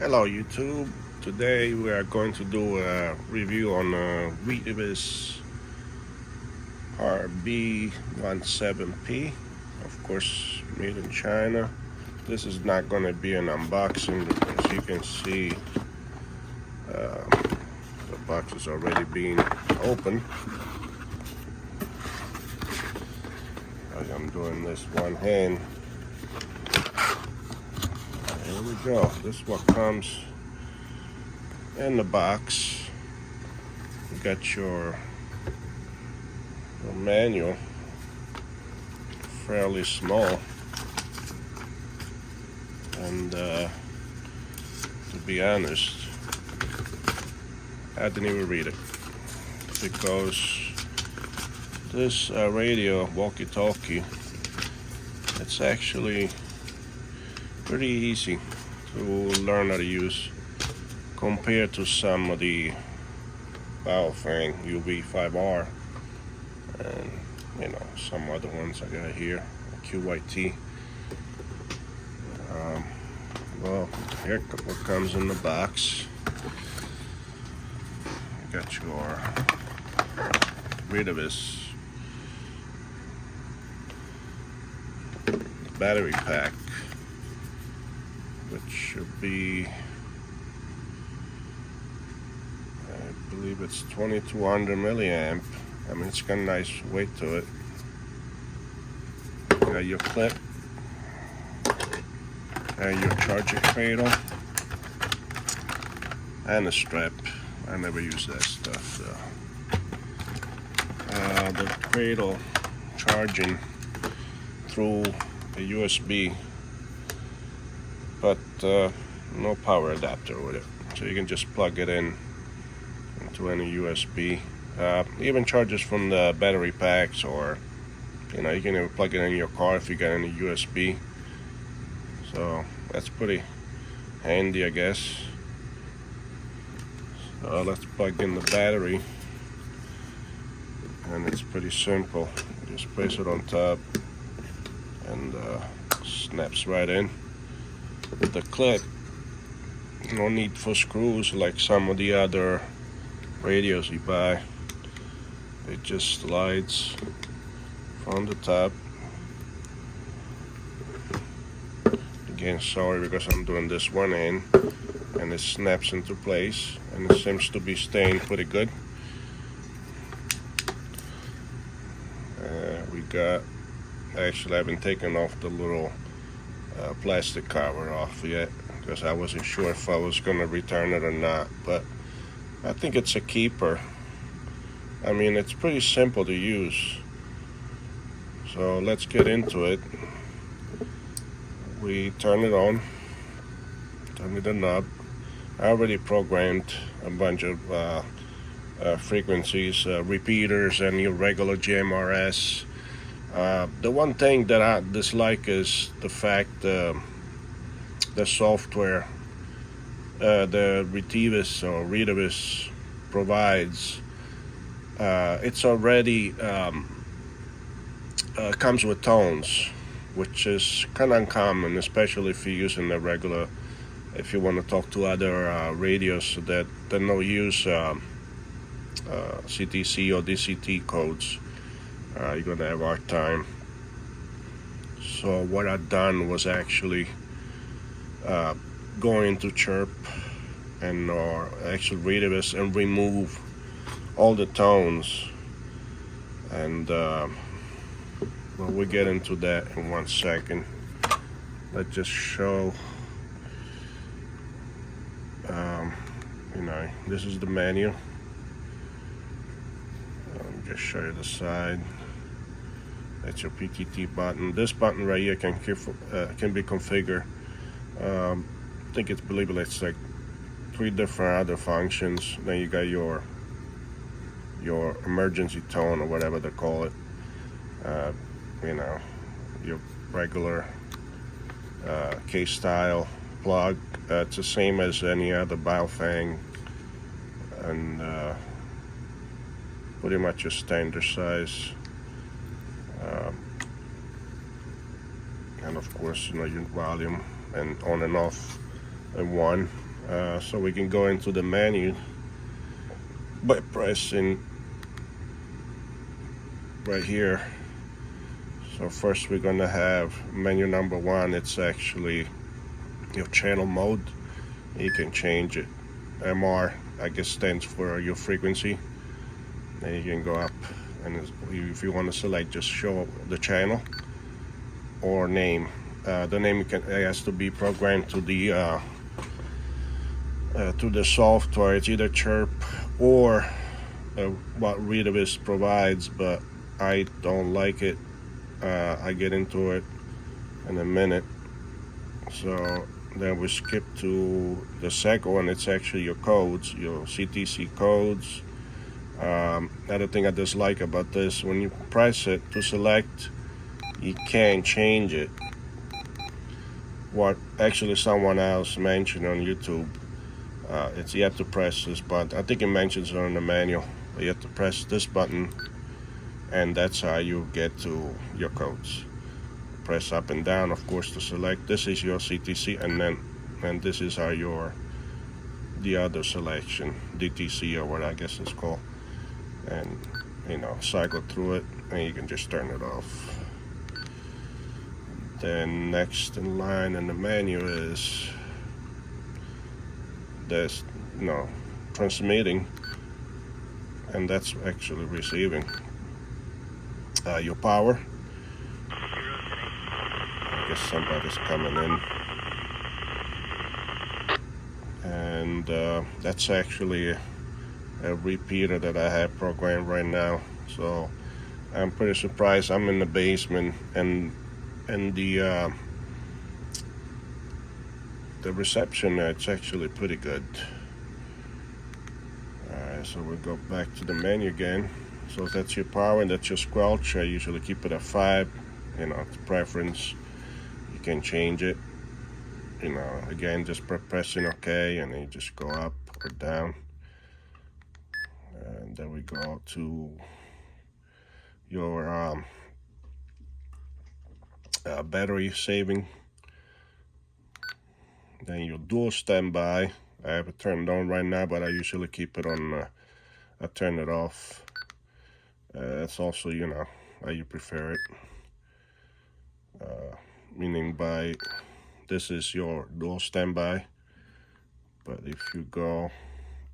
Hello YouTube. Today we are going to do a review on Retevis RB17p, of course made in China. This is not going to be an unboxing. As you can see, the box is already being opened. I'm doing this one hand. Here we go. This is what comes in the box. You got your manual, fairly small, and to be honest, I didn't even read it because this radio walkie-talkie, it's actually pretty easy to learn how to use compared to some of the Baofeng UV5R and some other ones I got here, QYT. Well, here what comes in the box. You got your Retevis battery pack, which should be, I believe it's 2200 milliamp. I mean, it's got a nice weight to it. You got your clip and your charger cradle and a strap. I never use that stuff though. The cradle charging through a USB, but no power adapter with it, so you can just plug it in into any USB. Even charges from the battery packs, or you can even plug it in your car if you got any USB. So that's pretty handy, I guess. So let's plug in the battery, and it's pretty simple. You just place it on top and snaps right in. With the clip, no need for screws like some of the other radios you buy. It just slides from the top. Again, sorry because I'm doing this one end, and it snaps into place, and it seems to be staying pretty good. Actually, I haven't taken off the little plastic cover off yet because I wasn't sure if I was going to return it or not, but I think it's a keeper. I mean, it's pretty simple to use. So let's get into it. We turn it on, turn the knob. I already programmed a bunch of frequencies, repeaters, and your regular GMRS. The one thing that I dislike is the fact the software the Retevis provides. It's already comes with tones, which is kind of uncommon, especially if you're using the regular. If you want to talk to other radios that don't use CTC or DCT codes, you're gonna have a hard time. So what I've done was actually go into Chirp and actually Retevis and remove all the tones, and well, we'll get into that in 1 second. Let's just show this is the menu. Just show you the side. That's your PTT button. This button right here can be configured. I think it's like 3 different other functions. Then you got your emergency tone, or whatever they call it. Your regular case style plug. It's the same as any other Baofeng, and pretty much a standard size. And of course, your volume and on and off in one. So we can go into the menu by pressing right here. So first we're gonna have menu number 1. It's actually your channel mode. You can change it. MR, I guess, stands for your frequency. Then you can go up, and if you want to select, just show the channel or name. The name it has to be programmed to the software. It's either Chirp or what Retevis provides, but I don't like it. I get into it in a minute. So then we skip to the second one. It's actually your codes, your CTC codes. Another thing I dislike about this, when you press it to select, you can't change it. What actually someone else mentioned on YouTube, it's you have to press this button. I think it mentions it on the manual. You have to press this button, and that's how you get to your codes. Press up and down, of course, to select. This is your CTC, and this is how the other selection, DTC or what I guess it's called. And cycle through it, and you can just turn it off. Then next in line in the menu is there's transmitting, and that's actually receiving. Your power. I guess somebody's coming in, and that's actually a repeater that I have programmed right now. So I'm pretty surprised. I'm in the basement, and the reception, it's actually pretty good. Alright, so we'll go back to the menu again. So that's your power, and that's your squelch. I usually keep it at 5. It's preference. You can change it. Again, just pressing OK, and then you just go up or down. And then we go to your battery saving. Then your dual standby. I have it turned on right now, but I usually keep it on. I turn it off. That's also, how you prefer it. Meaning by this is your dual standby. But if you go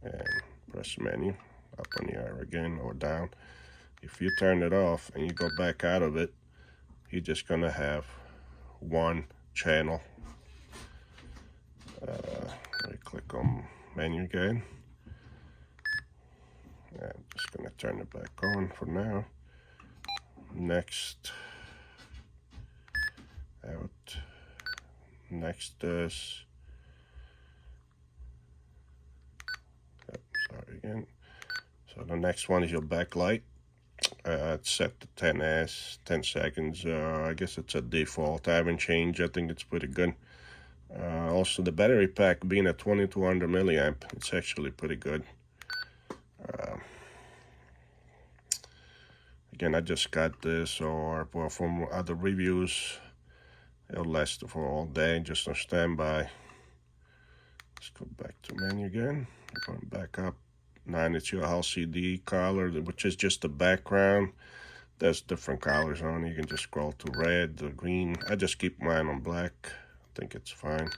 and press menu, up on the arrow again or down, if you turn it off and you go back out of it, you're just gonna have one channel. Let me click on menu again. I'm just gonna turn it back on for now. Next, out. Next is, sorry again. So the next one is your backlight. It's set to 10 seconds. I guess it's a default. I haven't changed. I think it's pretty good. Also, the battery pack being at 2200 milliamp, it's actually pretty good. Again, I just got this, or well, from other reviews, it'll last for all day, just on standby. Let's go back to menu again. We're going back up. 9, it's your LCD color, which is just the background. There's different colors on it. You can just scroll to red, the green. I just keep mine on black. I think it's fine.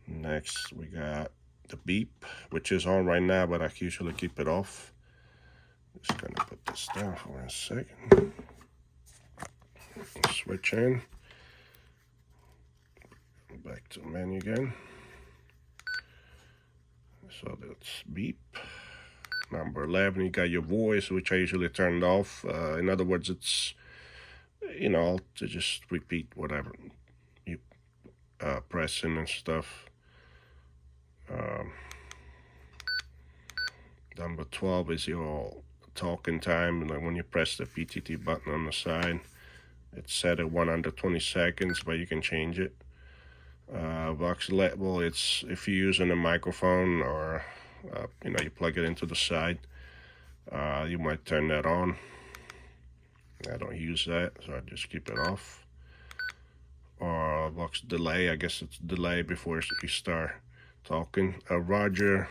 Next, we got the beep, which is on right now, but I usually keep it off. Just gonna put this down for a second. Switch in. Back to menu again. So that's beep. Number 11, you got your voice, which I usually turned off. In other words, it's, to just repeat whatever you press in and stuff. Number 12 is your talking time. Like when you press the PTT button on the side, it's set at 120 seconds, but you can change it. Vox level, it's if you're using a microphone or you plug it into the side, you might turn that on. I don't use that, so I just keep it off. Or Vox delay, I guess it's delay before you start talking. Roger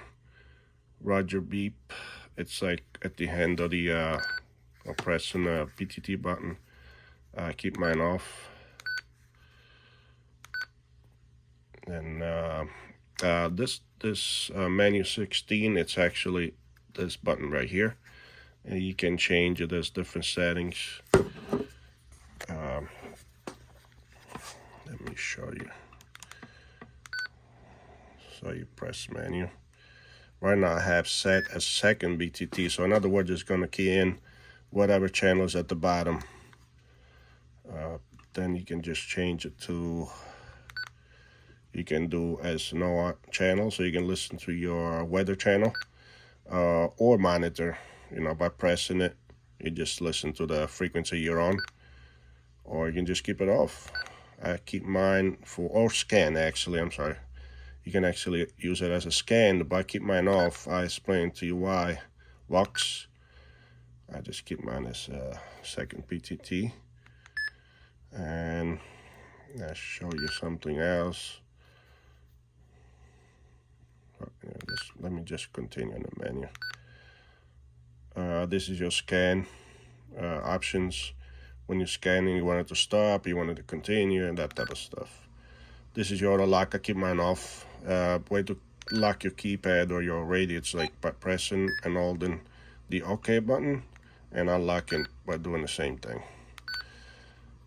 beep. It's like at the end of the I'm pressing the PTT button. Keep mine off. And this menu 16, it's actually this button right here, and you can change it. There's different settings. Let me show you. So you press menu. Right now I have set a second BTT, so in other words, it's going to key in whatever channel is at the bottom. Then you can just change it to, you can do as no channel, so you can listen to your weather channel or monitor, you know, by pressing it. You just listen to the frequency you're on, or you can just keep it off. I keep mine for, or scan actually, I'm sorry. You can actually use it as a scan, but I keep mine off. I explain to you why. Vox. I just keep mine as a second PTT. And I'll show you something else. Let me just continue in the menu. This is your scan options. When you're scanning, you want it to stop, you want it to continue, and that type of stuff. This is your auto lock. I keep mine off. Way to lock your keypad or your radio, it's like by pressing and holding the OK button and unlocking by doing the same thing.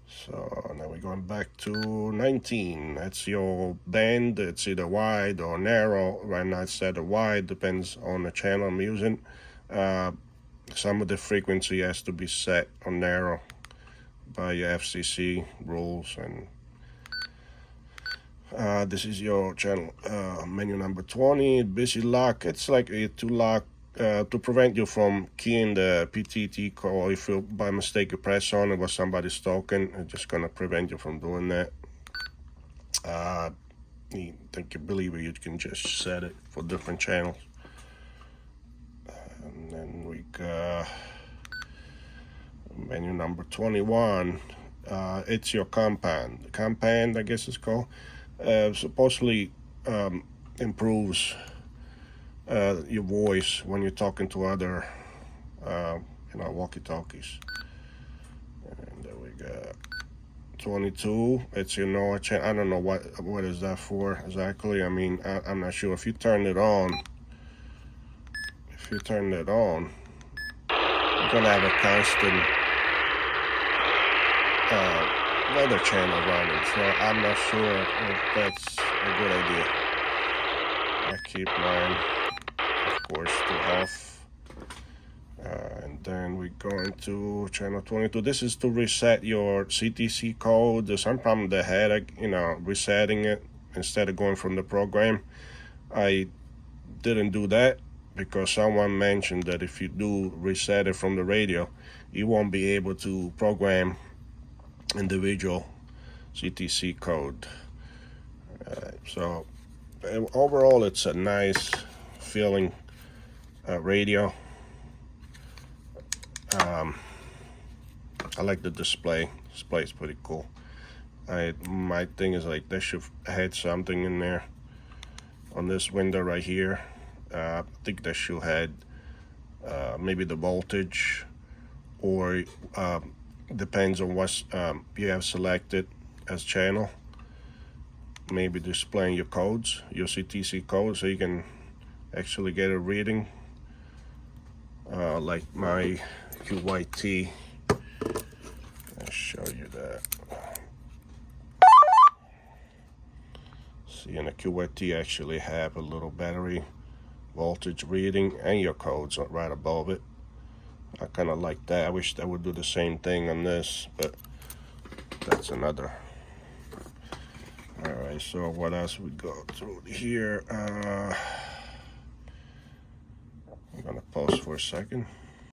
So now we're going back to 19. That's your band. It's either wide or narrow. Right now it's set to wide, depends on the channel I'm using. Some of the frequency has to be set on narrow by your FCC rules. And this is your channel menu number 20. Busy lock. It's like a to lock to prevent you from keying the PTT code. If you by mistake you press on it while somebody's talking, it's just gonna prevent you from doing that. I think you believe it, you can just set it for different channels. And then we got menu number 21. It's your compound. Compound, I guess it's called. Supposedly improves your voice when you're talking to other, walkie-talkies. And there we go. 22. It's your NOAA channel. I don't know what is that for exactly. I mean, I'm not sure. If you turn it on, you're gonna have a constant weather channel running. So I'm not sure if that's a good idea. I keep mine, of course, to off. And then we go into channel 22. This is to reset your CTC code. There's some problem with the headache, resetting it instead of going from the program. I didn't do that because someone mentioned that if you do reset it from the radio, you won't be able to program individual CTC code. So overall, it's a nice feeling radio. I like the display. Display is pretty cool. My thing is like they should had something in there on this window right here. I think they should had maybe the voltage, or depends on what you have selected as channel. Maybe displaying your codes, your CTC codes, so you can actually get a reading. Like my QYT. I'll show you that. See, and the QYT actually have a little battery voltage reading and your codes right above it. I kind of like that. I wish that would do the same thing on this, but that's another. All right, so what else we go through here? I'm gonna pause for a second.